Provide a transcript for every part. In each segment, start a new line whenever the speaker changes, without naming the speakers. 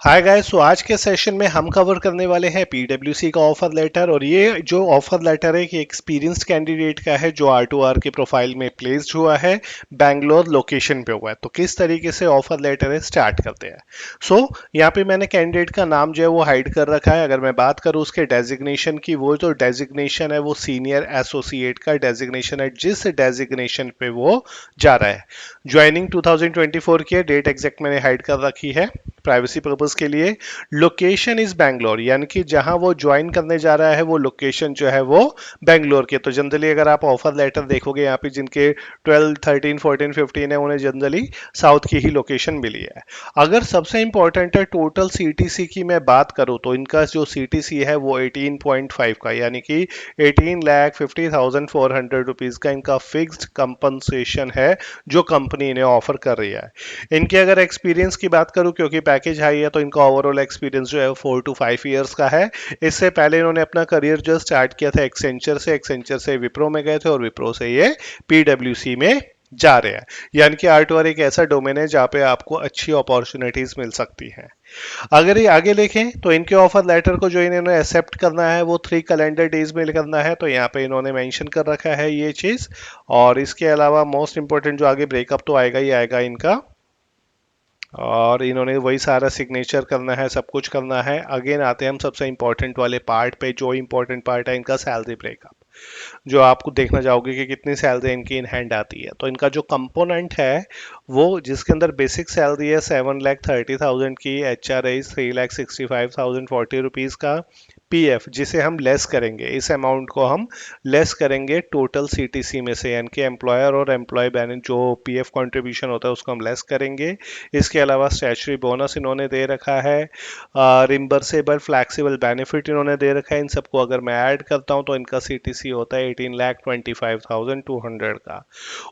Hi guys, तो आज के सेशन में हम कवर करने वाले हैं पीडब्ल्यूसी का ऑफर लेटर। और ये जो ऑफर लेटर है कि एक्सपीरियंस्ड कैंडिडेट का है जो R2R के प्रोफाइल में प्लेस्ड हुआ है, बैंगलोर लोकेशन पे हुआ है। तो किस तरीके से ऑफर लेटर है स्टार्ट करते हैं। यहाँ पे मैंने कैंडिडेट का नाम जो है वो हाइड कर रखा है। अगर मैं बात करूँ उसके डेजिग्नेशन की, वो जो डेजिग्नेशन है वो सीनियर एसोसिएट का डेजिग्नेशन है, जिस डेजिग्नेशन पे वो जा रहा है। ज्वाइनिंग 2024 की है, डेट एग्जैक्ट मैंने हाइड कर रखी है प्राइवेसी पर्पस के लिए। लोकेशन इज बैंगलोर, यानी कि जहां वो ज्वाइन करने जा रहा है वो लोकेशन जो है वो बैंगलोर के। तो जनरली अगर आप ऑफर लेटर देखोगे यहाँ पे जिनके 12, 13, 14, 15 है, उन्हें जनरली साउथ की ही लोकेशन मिली है। अगर सबसे इंपॉर्टेंट है टोटल सीटीसी की मैं बात करूं तो इनका जो सीटीसी है वो 18.5 का, यानी कि 18,50,400 रुपीज का इनका फिक्स्ड कंपनसेशन है जो कंपनी इन्हें ऑफर कर रही है। इनके अगर एक्सपीरियंस की बात करूं, क्योंकि पैकेज हाई है, तो इनका ओवरऑल एक्सपीरियंस जो है 4 to 5 ईयर्स का है। इससे पहले इन्होंने अपना करियर जो स्टार्ट किया था एक्सेंचर से विप्रो में गए थे और विप्रो से ये पीडब्ल्यूसी में जा रहे हैं। यानी कि R2R एक ऐसा डोमेन है जहाँ पे आपको अच्छी अपॉर्चुनिटीज मिल सकती हैं। अगर ये आगे देखें तो इनके ऑफर लेटर को जो इन्होंने एक्सेप्ट करना है वो 3 कैलेंडर डेज में करना है। तो यहाँ पे इन्होंने मेंशन कर रखा है ये चीज। और इसके अलावा मोस्ट इंपोर्टेंट जो आगे ब्रेकअप तो आएगा ही आएगा इनका, और इन्होंने वही सारा सिग्नेचर करना है, सब कुछ करना है। अगेन आते हैं हम सबसे इंपॉर्टेंट वाले पार्ट पे। जो इंपॉर्टेंट पार्ट है इनका सैलरी ब्रेकअप, जो आपको देखना चाहोगे कि कितनी सैलरी इनकी इन हैंड आती है। तो इनका जो कंपोनेंट है वो जिसके अंदर बेसिक सैलरी है 7,30,000 की, HR है 3,65,040 रुपीज़ का, पीएफ जिसे हम लेस करेंगे, इस अमाउंट को हम लेस करेंगे टोटल सीटीसी में से, यानी कि एम्प्लॉयर और एम्प्लॉय बैलेंस जो पीएफ कंट्रीब्यूशन होता है उसको हम लेस करेंगे। इसके अलावा स्टैट्यूटरी बोनस इन्होंने दे रखा है, रिम्बर्सेबल फ्लैक्सिबल बेनिफिट इन्होंने दे रखा है। इन सबको अगर मैं ऐड करता हूं तो इनका सीटीसी होता है 18,25,200 का।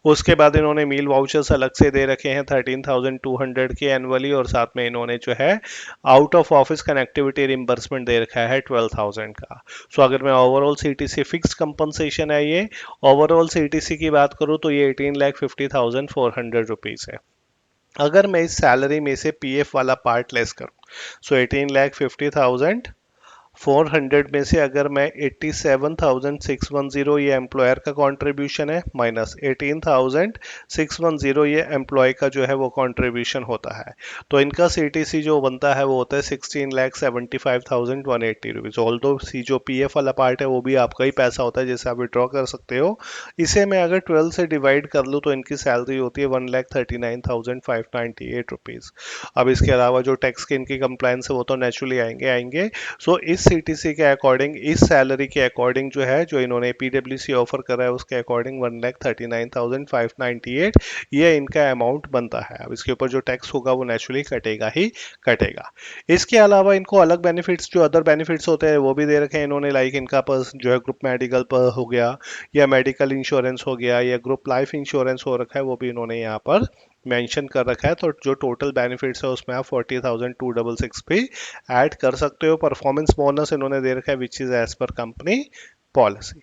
उसके बाद इन्होंने मील वाउचर्स अलग से दे रखे हैं 13,200 के एनुअली, और साथ में इन्होंने जो है out of office connectivity reimbursement दे रखा है 12,000 का। अगर मैं ओवरऑल सीटीसी फिक्स्ड कंपनसेशन है ये, ओवरऑल सीटीसी की बात करूं तो ये 18,50,400 रुपीज है। अगर मैं इस सैलरी में से पीएफ वाला पार्ट लेस करूं, 18,50,400 में से अगर मैं 87,610 ये एम्प्लॉयर का कंट्रीब्यूशन है, माइनस 18,610 ये एम्प्लॉय का जो है वो कंट्रीब्यूशन होता है, तो इनका सीटीसी जो बनता है वो होता है 16,75,180 रुपीज। ऑल दो सी जो पीएफ वाला पार्ट है वो भी आपका ही पैसा होता है, जैसे आप विड्रॉ कर सकते हो। इसे मैं अगर 12 से डिवाइड कर लूँ तो इनकी सैलरी होती है 1,39,598 रुपीज। अब इसके अलावा जो टैक्स के इनकी कंप्लायंस है वो तो नेचुरली आएंगे आएंगे। इस सीटीसी के अकॉर्डिंग, इस सैलरी के अकॉर्डिंग जो है, जो इन्होंने पीडब्ल्यूसी ऑफर करा है उसके अकॉर्डिंग 1,39,598 ये इनका अमाउंट बनता है। अब इसके ऊपर जो टैक्स होगा वो नेचुरली कटेगा ही कटेगा। इसके अलावा इनको अलग बेनिफिट्स, जो अदर बेनिफिट्स होते हैं वो भी दे रखे हैं इन्होंने। लाइक इनका पर जो है ग्रुप मेडिकल पर हो गया, या मेडिकल इंश्योरेंस हो गया, या ग्रुप लाइफ इंश्योरेंस हो रखा है, वो भी इन्होंने यहाँ पर मेंशन कर रखा है। तो जो टोटल बेनिफिट्स है उसमें आप 40,266 भी ऐड कर सकते हो। परफॉर्मेंस बोनस इन्होंने दे रखा है which is as per company policy.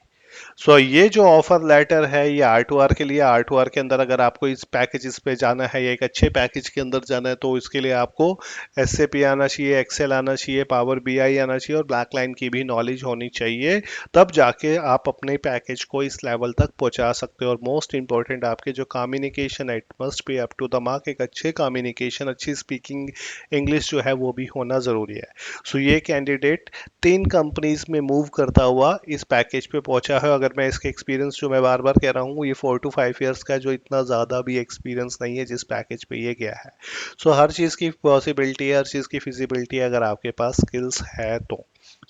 ये जो ऑफर लेटर है ये R2R के लिए। R2R के अंदर अगर आपको इस पैकेजेस पे जाना है या एक अच्छे पैकेज के अंदर जाना है तो इसके लिए आपको SAP आना चाहिए, एक्सेल आना चाहिए, पावर BI आना चाहिए और ब्लैक लाइन की भी नॉलेज होनी चाहिए। तब जाके आप अपने पैकेज को इस लेवल तक पहुंचा सकते हो। और मोस्ट इंपॉर्टेंट आपके जो कम्युनिकेशन है, it must be up to the mark. एक अच्छे कम्युनिकेशन, अच्छी स्पीकिंग इंग्लिश जो है वो भी होना ज़रूरी है। ये कैंडिडेट 3 कंपनीज में मूव करता हुआ इस पैकेज पे पहुंचा है। अगर मैं इसके एक्सपीरियंस जो मैं बार बार कह रहा हूँ ये 4 to 5 ईयर्स का, जो इतना ज़्यादा भी एक्सपीरियंस नहीं है जिस पैकेज पे ये गया है। हर चीज़ की पॉसिबिलिटी है, हर चीज़ की फिजिबिलिटी है अगर आपके पास स्किल्स है तो।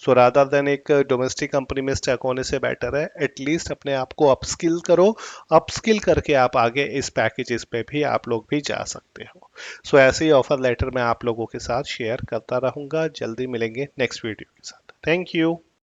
रादर देन एक डोमेस्टिक कंपनी में स्टक होने से बेटर है एटलीस्ट अपने आप को अपस्किल करो। अपस्किल करके आप आगे इस पैकेजेस पे भी आप लोग भी जा सकते हो। ऐसे ही ऑफर लेटर मैं आप लोगों के साथ शेयर करता रहूंगा। जल्दी मिलेंगे नेक्स्ट वीडियो के साथ। Thank you.